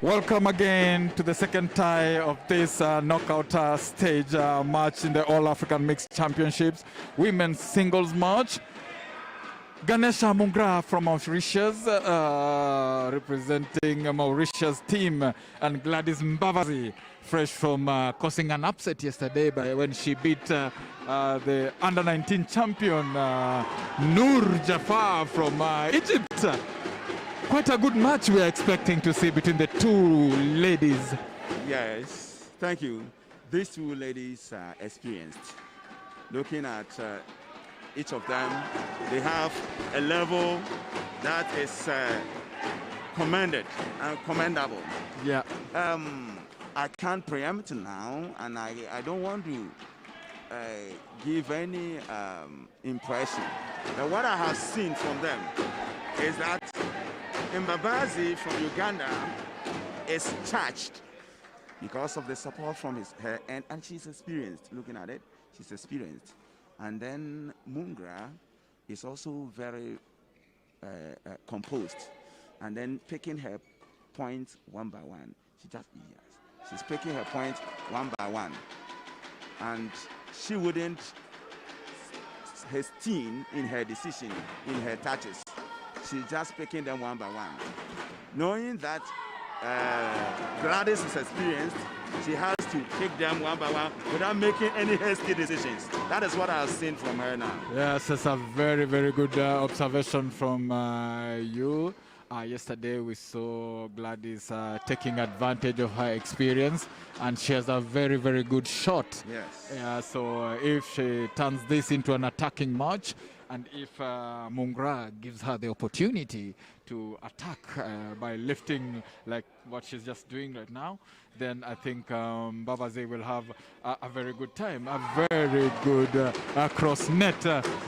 Welcome again to the second tie of this knockout stage match in the All-African Mixed Championships Women's Singles match. Ganesha Mungra from Mauritius, representing Mauritius team, and Gladys Mbavazi, fresh from causing an upset yesterday when she beat the under-19 champion Noor Jafar from Egypt. Quite a good match we are expecting to see between the two ladies. Yes, thank you. These two ladies are experienced. Looking at each of them, they have a level that is commended and commendable. Yeah. I can't preempt now, and I don't want to give any impression. But what I have seen from them is that Mbabazi from Uganda is charged because of the support from her end, and she's experienced. Looking at it, she's experienced. And then Mungra is also very composed, and then picking her points one by one. She's picking her points one by one, and she wouldn't hasten in her decision, in her touches. She's just picking them one by one. Knowing that Gladys is experienced, she has to pick them one by one without making any hasty decisions. That is what I've seen from her now. Yes, that's a very, very good observation from you. Yesterday we saw Gladys taking advantage of her experience, and she has a very, very good shot. Yes. So if she turns this into an attacking match, and if Mungra gives her the opportunity to attack by lifting like what she's just doing right now, then I think Babaze will have a very good time. A very good cross net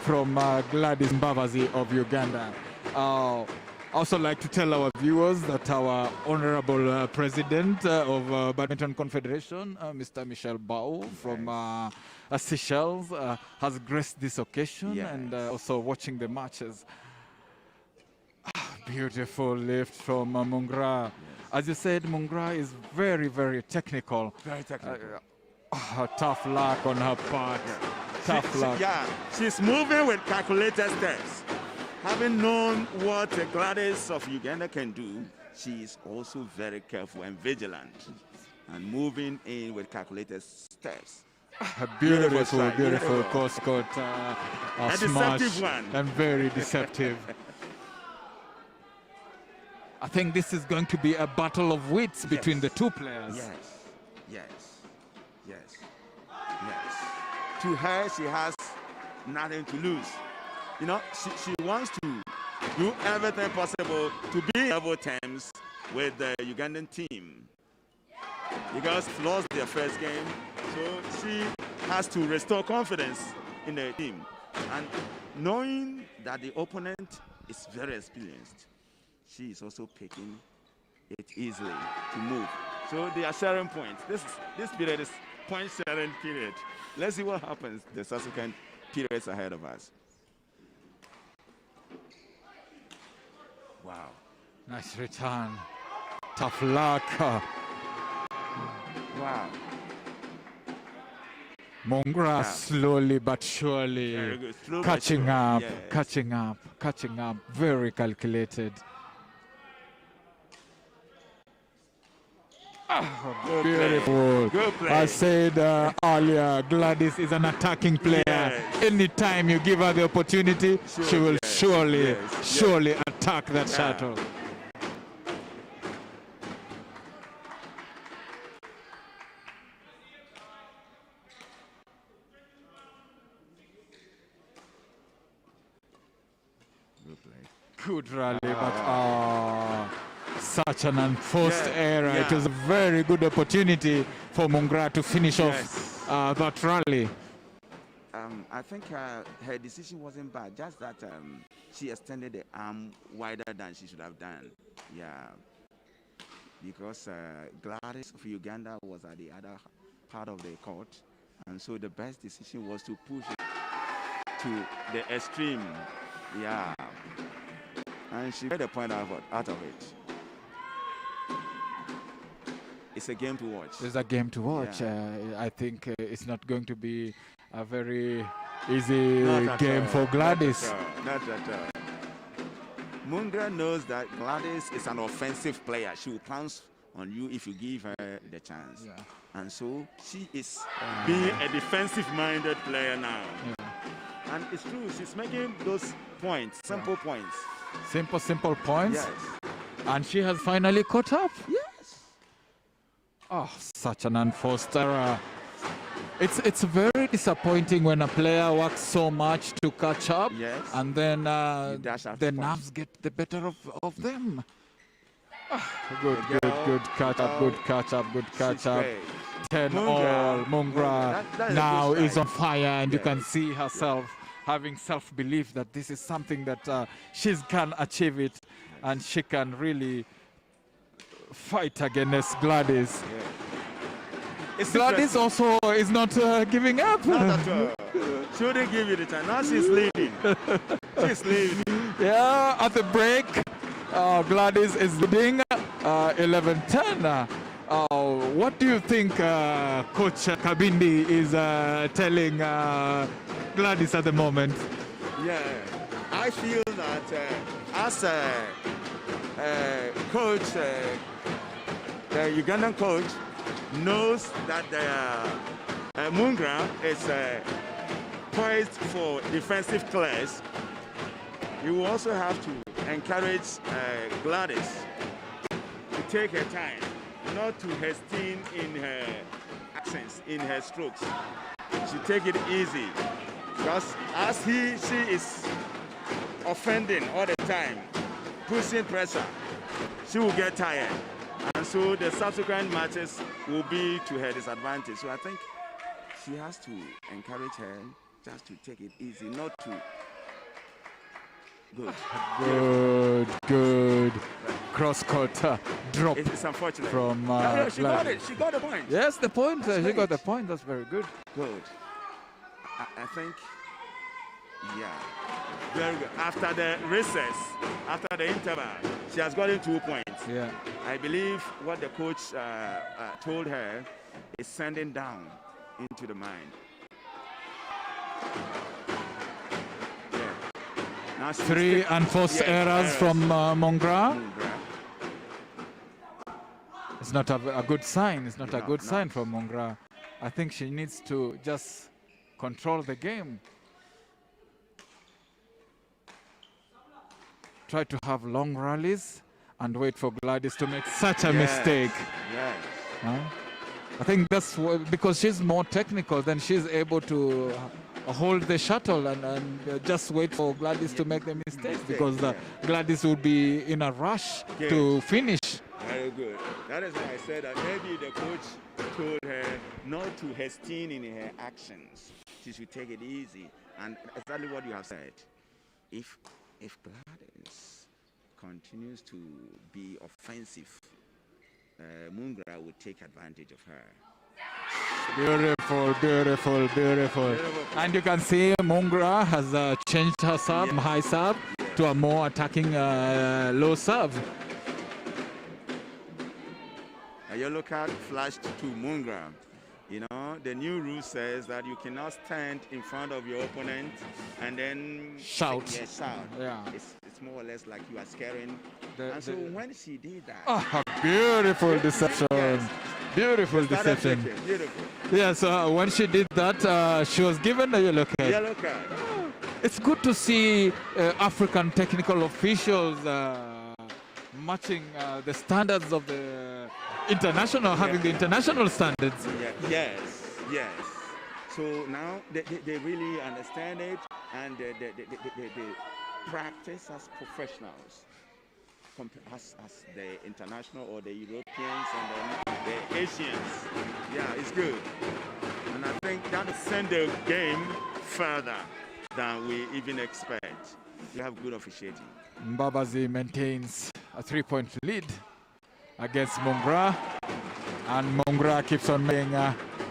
from Gladys Mbabazi of Uganda. Also like to tell our viewers that our honorable president of Badminton Confederation, Mr. Michel Bao from Seychelles, has graced this occasion. Yes. And also watching the matches. Beautiful lift from Mungra. Yes. As you said, Mungra is very, very technical. Very technical. Tough luck on her part. Yeah. Tough luck. She's moving with calculated steps. Having known what Gladys of Uganda can do, she is also very careful and vigilant and moving in with calculated steps. A beautiful course cut, a smash, deceptive one. And very deceptive. I think this is going to be a battle of wits between the two players. Yes. To her, she has nothing to lose. You know, she wants to do everything possible to be in level terms with the Ugandan team, because they lost their first game, so she has to restore confidence in the team. And knowing that the opponent is very experienced, she is also picking it easily to move. So they are sharing points. This period is point sharing period. Let's see what happens the subsequent periods ahead of us. Wow. Nice return. Tough luck. Wow. Mungra slowly but surely catching up, yes. catching up. Very calculated. Beautiful. Good play. I said earlier, Gladys is an attacking player. Yes. Anytime you give her the opportunity, she will surely attack that shuttle. Good rally, but such an unforced error. It was a very good opportunity for Mungra to finish off that rally. I think her decision wasn't bad, just that she extended the arm wider than she should have done. Yeah, because Gladys of Uganda was at the other part of the court, and so the best decision was to push it to the extreme. Yeah, and she made a point out of it. it's a game to watch. It's a game to watch. I think it's not going to be a very easy game for Gladys. Not at all. Mungra knows that Gladys is an offensive player. She will pounce on you if you give her the chance. Yeah. And so she is being a defensive-minded player now. Yeah. And it's true, she's making those points, simple points. Simple points. Yes. And she has finally caught up. Yes. Oh, such an unforced error. It's very disappointing when a player works so much to catch up, Yes. and then the point. nerves get the better of them. Good catch up, good catch up, good catch up. 10 all. Mungra now is on fire, and you can see herself having self-belief that this is something that she can achieve it, and she can really fight against Gladys. Gladys also is not giving up. Not at all. Shouldn't give you the time. Now she's leading. She's leading. Yeah, at the break, Gladys is leading 11-10. What do you think Coach Kabindi is telling Gladys at the moment? Yeah, I feel that as a coach, the Ugandan coach knows that Mungra is poised for defensive class. You will also have to encourage Gladys to take her time, not to hesitate in her accents, in her strokes. She take it easy, because as she is offending all the time, pushing pressure, she will get tired. And so the subsequent matches will be to her disadvantage. So I think she has to encourage her just to take it easy, not to. Good. Cross-court drop. It's unfortunate. From she got it. She got the point. Yes, the point. She got the point. That's very good. Good. I think, yeah, very good. After the recess, after the interval, she has gotten 2 points. Yeah. I believe what the coach told her is sending down into the mind. Yeah. Now 3 unforced errors from Mungra. It's not a good sign. It's not a good sign for Mungra. I think she needs to just control the game. Try to have long rallies and wait for Gladys to make such a mistake. Yes. I think that's because she's more technical, then she's able to hold the shuttle and just wait for Gladys to make the mistake, because Gladys would be in a rush to finish. Very good. That is why I said that maybe the coach told her not to hesitate in her actions. She should take it easy. And exactly what you have said. If Gladys continues to be offensive, Mungra will take advantage of her. Beautiful. And you can see Mungra has changed her serve from high serve to a more attacking low serve. A yellow card flashed to Mungra. You know, the new rule says that you cannot stand in front of your opponent and then shout. Yeah. It's more or less like you are scaring. So when she did that, a beautiful deception. Yes. Beautiful deception. Beautiful. Yeah, so when she did that, she was given a yellow card. Yellow card. It's good to see African technical officials matching the standards of the international, having the international standards. Yes. So now they really understand it, and they practice as professionals, as the international or the Europeans and the Asians. Yeah, it's good. And I think that will send the game further than we even expect. We have good officiating. Mbabazi maintains a 3-point lead against Mungra, and Mungra keeps on making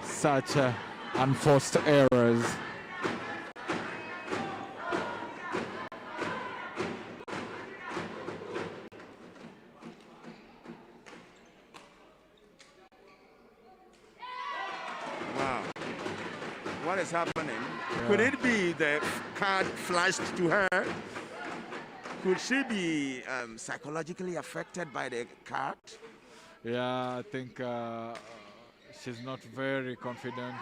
such unforced errors. what is happening. Could it be the card flashed to her? Could she be psychologically affected by the card? Yeah, I think she's not very confident,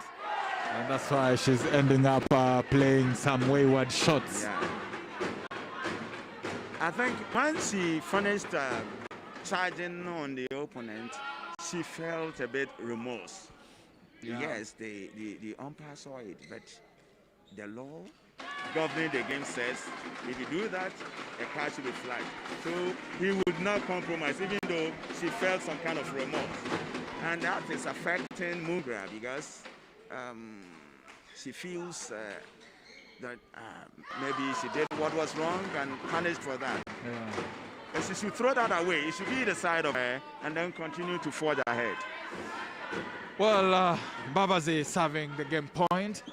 and that's why she's ending up playing some wayward shots. Yeah. I think once she finished charging on the opponent, she felt a bit remorse. Yeah. Yes, the umpire saw it, but the law governing the game says if you do that, a card should be flagged. So he would not compromise, even though she felt some kind of remorse. And that is affecting Mungra because she feels that maybe she did what was wrong and punished for that. Yeah. And she should throw that away. It should be the side of her and then continue to forge ahead. Well, Babazi serving the game point.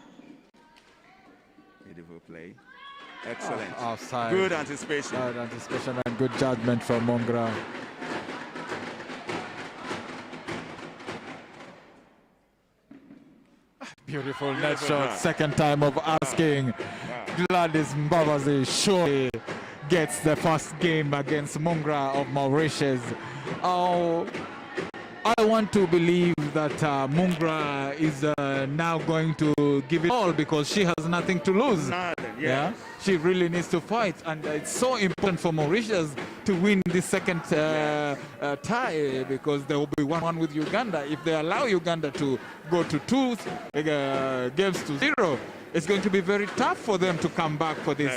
Beautiful play. Excellent. Offside. Good anticipation. Good anticipation and good judgment from Mungra. Beautiful net shot. Second time of asking. Gladys Mbabazi surely gets the first game against Mungra of Mauritius. Oh, I want to believe that Mungra is now going to give it all because she has nothing to lose. Nothing, Yeah, she really needs to fight, and it's so important for Mauritius to win this second tie because there will be 1-1 with Uganda. If they allow Uganda to go to 2 games to 0, it's going to be very tough for them to come back for this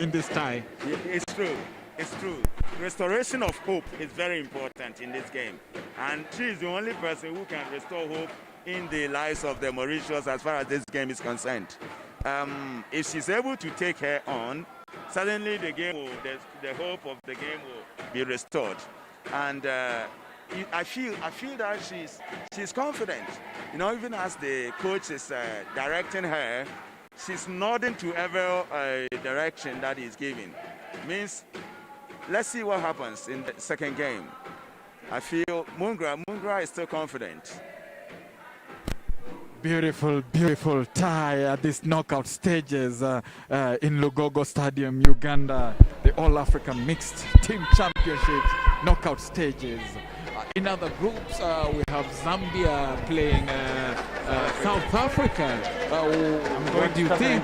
in this tie. It's true. It's true. Restoration of hope is very important in this game. And she is the only person who can restore hope in the lives of the Mauritius as far as this game is concerned. If she's able to take her on, suddenly the game will, the hope of the game will be restored. And I feel that she's confident. You know, even as the coach is directing her, she's nodding to every direction that he's giving. Means, let's see what happens in the second game. I feel Mungra is still confident. Beautiful, beautiful tie at these knockout stages in Lugogo Stadium, Uganda. The All-African Mixed Team Championships knockout stages. In other groups, we have Zambia playing South Africa. What do you think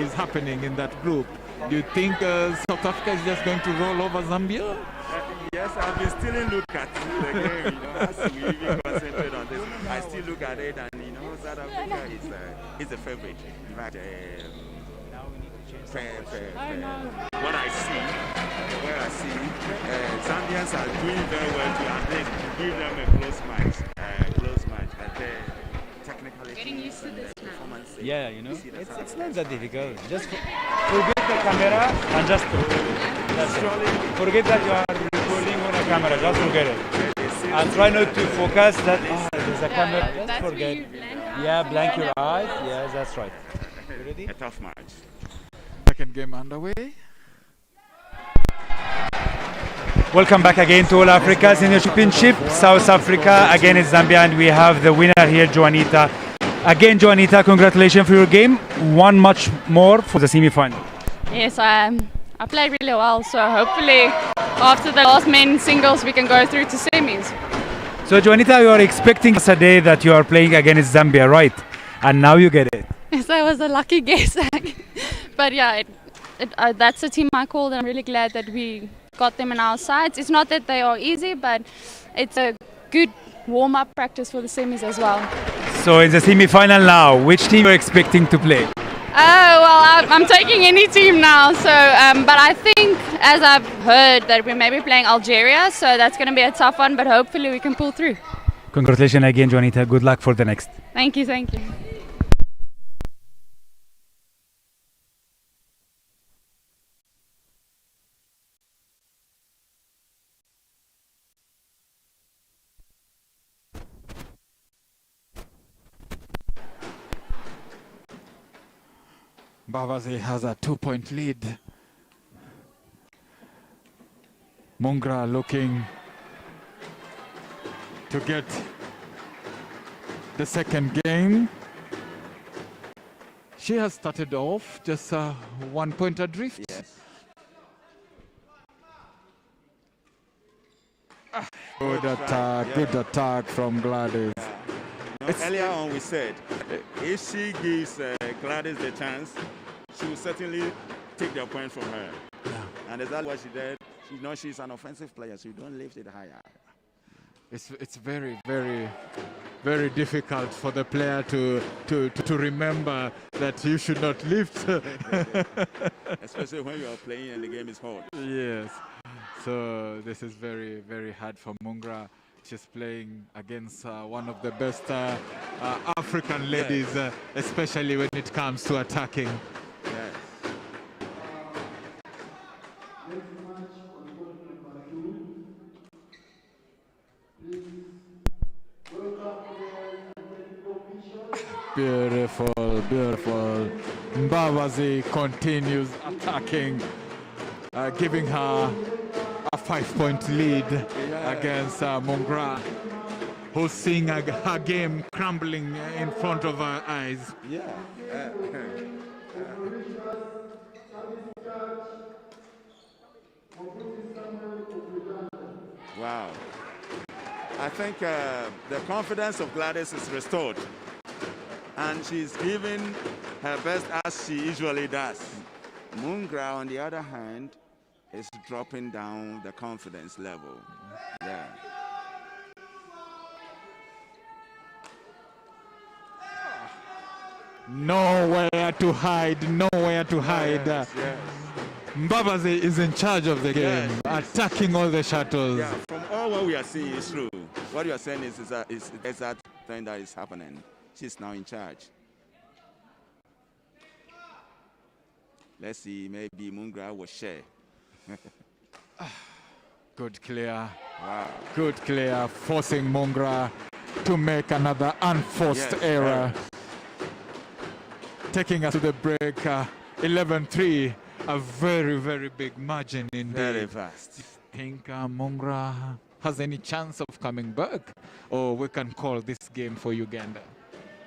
is happening in that group? Do you think South Africa is just going to roll over Zambia? Yes, I've been still look at the game, you know, as we even concentrate on this. I still look at it and, you know, South Africa is a favorite. In fact, what I see, Zambians are doing very well to at least give them a close match. But technically, Getting used to this now. Yeah, you know, it's not that difficult. Just forget the camera and just forget that you are recording on a camera. Just forget it. And try not to focus that there's a camera. Just That's forget. where you blank out. Yeah, blank your eyes. Yeah, that's right. You ready? a tough match. Second game underway. Welcome back again to All Africa Senior Championship. South Africa again is Zambia, and we have the winner here, Juanita. Again, Juanita, congratulations for your game. One match more for the semi-final. Yes, I played really well, so hopefully after the last men singles we can go through to semis. So, Juanita, you are expecting yesterday that you are playing against Zambia, right? And now you get it. Yes, that was a lucky guess. But yeah, that's the team I called, and I'm really glad that we got them in our sides. It's not that they are easy, but it's a good warm-up practice for the semis as well. So in the semi-final now, which team are you expecting to play? Oh, well, I'm taking any team now. So, but I think, as I've heard, that we may be playing Algeria. So that's going to be a tough one, but hopefully we can pull through. Congratulations again, Juanita. Good luck for the next. Thank you, thank you. Babazi has a 2-point lead. Mungra looking to get the second game. She has started off just 1 point adrift. Yes. Good attack, yeah. good attack from Gladys. Earlier on we said, if she gives Gladys the chance, she will certainly take the point from her. Yeah. And exactly what she did. She knows she's an offensive player, so you don't lift it higher. It's very, very, very difficult for the player to remember that you should not lift. Especially when you are playing and the game is hard. Yes. So this is very, very hard for Mungra. She's playing against one of the best African ladies, especially when it comes to attacking. Yes. Beautiful, beautiful. Mbabazi continues attacking, giving her a 5-point lead against Mungra, who's seeing her game crumbling in front of her eyes. Yeah. Wow. I think the confidence of Gladys is restored. And she's giving her best as she usually does. Mungra, on the other hand, is dropping down the confidence level. Yeah. Nowhere to hide, nowhere to hide. Yes, yes. Mbabazi is in charge of the game, attacking all the shuttles. Yeah, from all what we are seeing is true. What you are saying is that thing that is happening. She's now in charge. Let's see, maybe Mungra will share. Good clear. Wow. Good clear, forcing Mungra to make another unforced error. Taking us to the break, 11-3, a very, very big margin indeed. Very fast. Think Mungra has any chance of coming back, or we can call this game for Uganda?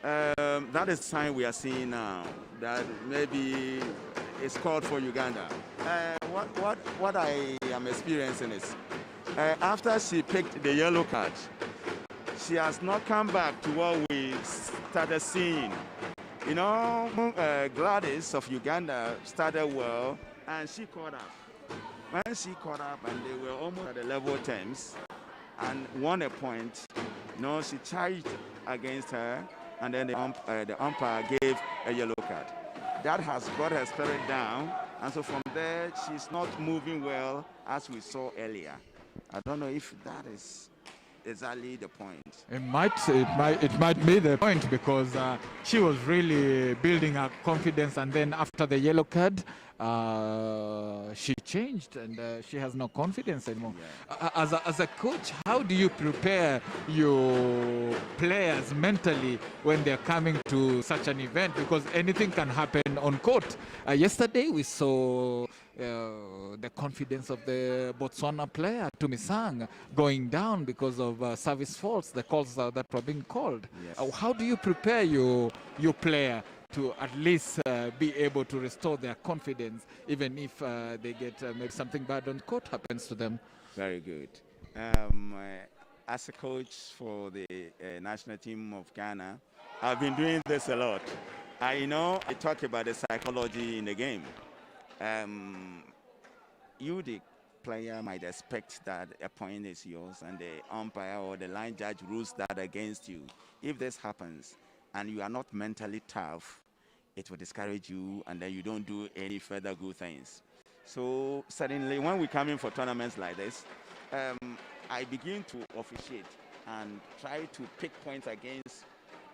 That is the sign we are seeing now, that maybe it's called for Uganda. What I am experiencing is, after she picked the yellow card, she has not come back to what we started seeing. You know, Gladys of Uganda started well, and she caught up. When she caught up, and they were almost at the level terms, and won a point, you know, she charged against her, and then the umpire gave a yellow card. That has brought her spirit down, and so from there, she's not moving well as we saw earlier. I don't know if that is exactly the point. It might be the point, because she was really building her confidence, and then after the yellow card, she changed, and she has no confidence anymore. Yeah. As a coach, how do you prepare your players mentally when they're coming to such an event? Because anything can happen on court. Yesterday we saw the confidence of the Botswana player, Tumisang, going down because of service faults, the calls that were being called. Yes. How do you prepare your player to at least be able to restore their confidence, even if they get maybe something bad on court happens to them? Very good. As a coach for the national team of Ghana, I've been doing this a lot. I talk about the psychology in the game. You, the player, might expect that a point is yours, and the umpire or the line judge rules that against you. If this happens, and you are not mentally tough, it will discourage you, and then you don't do any further good things. So suddenly, when we come in for tournaments like this, I begin to officiate and try to pick points against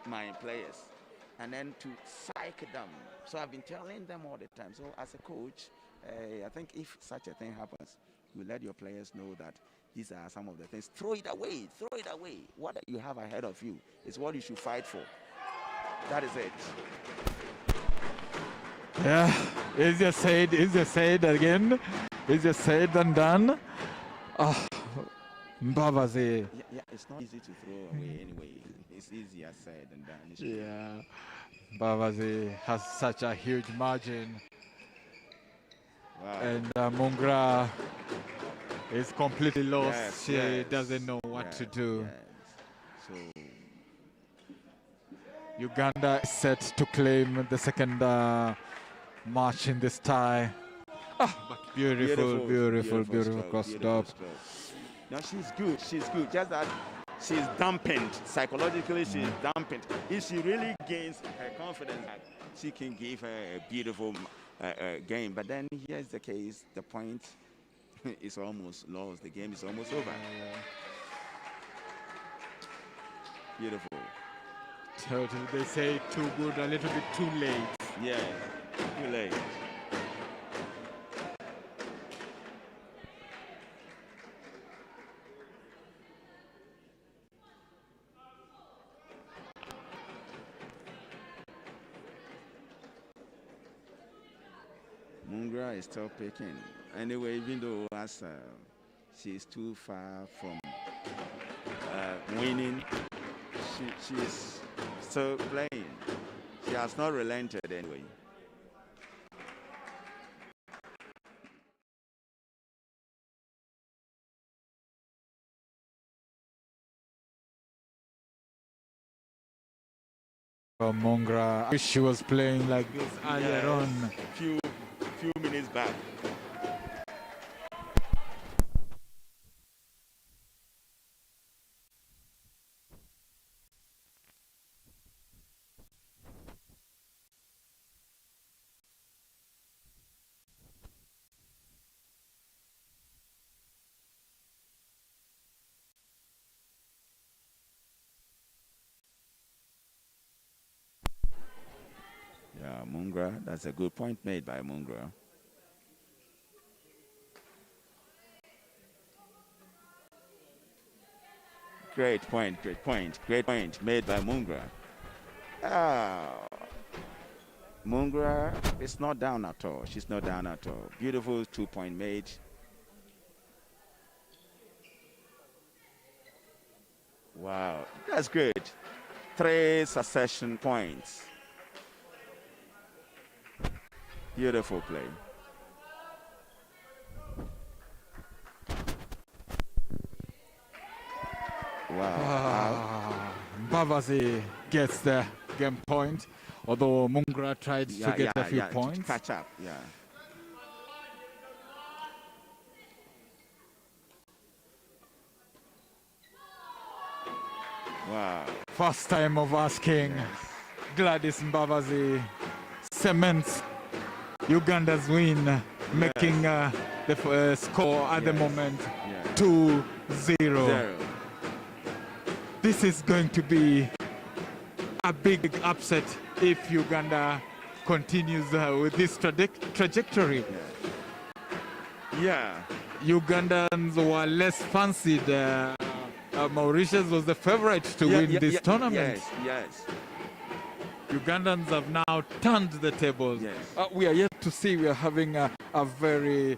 my players, and then to psych them. So I've been telling them all the time. So as a coach, I think if such a thing happens, you let your players know that these are some of the things. Throw it away. Throw it away. What you have ahead of you is what you should fight for. That is it. Yeah, easier said again. Easier said than done. Mbavazi. Yeah, it's not easy to throw away anyway. It's easier said than done. It's true. Yeah. Mbavazi has such a huge margin. Wow. And Mungra is completely lost. Yes, She yes. doesn't know what to do. Yes. So Uganda is set to claim the second match in this tie. But beautiful cross-top. No, she's good. She's good. Just that she's dampened. Psychologically, she's dampened. If she really gains her confidence, she can give her a beautiful game. But then here's the case. The point is almost lost. The game is almost over. Beautiful. Totally. They say too good, a little bit too late. Yeah, too late. Mungra is still picking. Anyway, even though she's too far from winning, she's still playing. She has not relented anyway. Mungra, I wish she was playing like this earlier on. Few minutes back. Yeah, Mungra, that's a good point made by Mungra. Great point made by Mungra. Mungra is not down at all. She's not down at all. Beautiful 2-point made. Wow, that's good. 3 succession points. Beautiful play. Wow. Mbavazi gets the game point, although Mungra tried to get a few points. To catch up, yeah. Wow. First time of asking. Gladys Mbavazi cements Uganda's win, making the score at the moment 2-0. This is going to be a big upset if Uganda continues with this trajectory. Yeah. Ugandans were less fancied. Mauritius was the favorite to win this tournament. Yes. Ugandans have now turned the tables. Yes. We are yet to see. We are having a very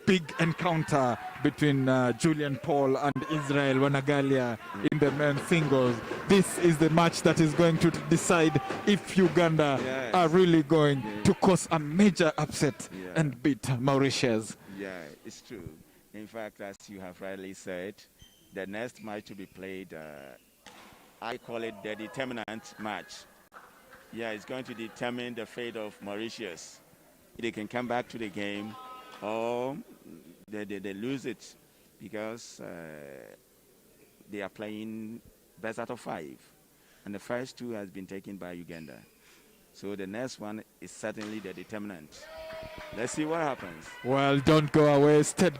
big encounter between Julian Paul and Israel Wanagalia in the men's singles. This is the match that is going to decide if Uganda are really going to cause a major upset and beat Mauritius. Yeah, it's true. In fact, as you have rightly said, the next match to be played, I call it the determinant match. Yeah, it's going to determine the fate of Mauritius. They can come back to the game or they lose it because they are playing best out of 5. And the first 2 has been taken by Uganda. So the next one is certainly the determinant. Let's see what happens. Well, don't go away. Stay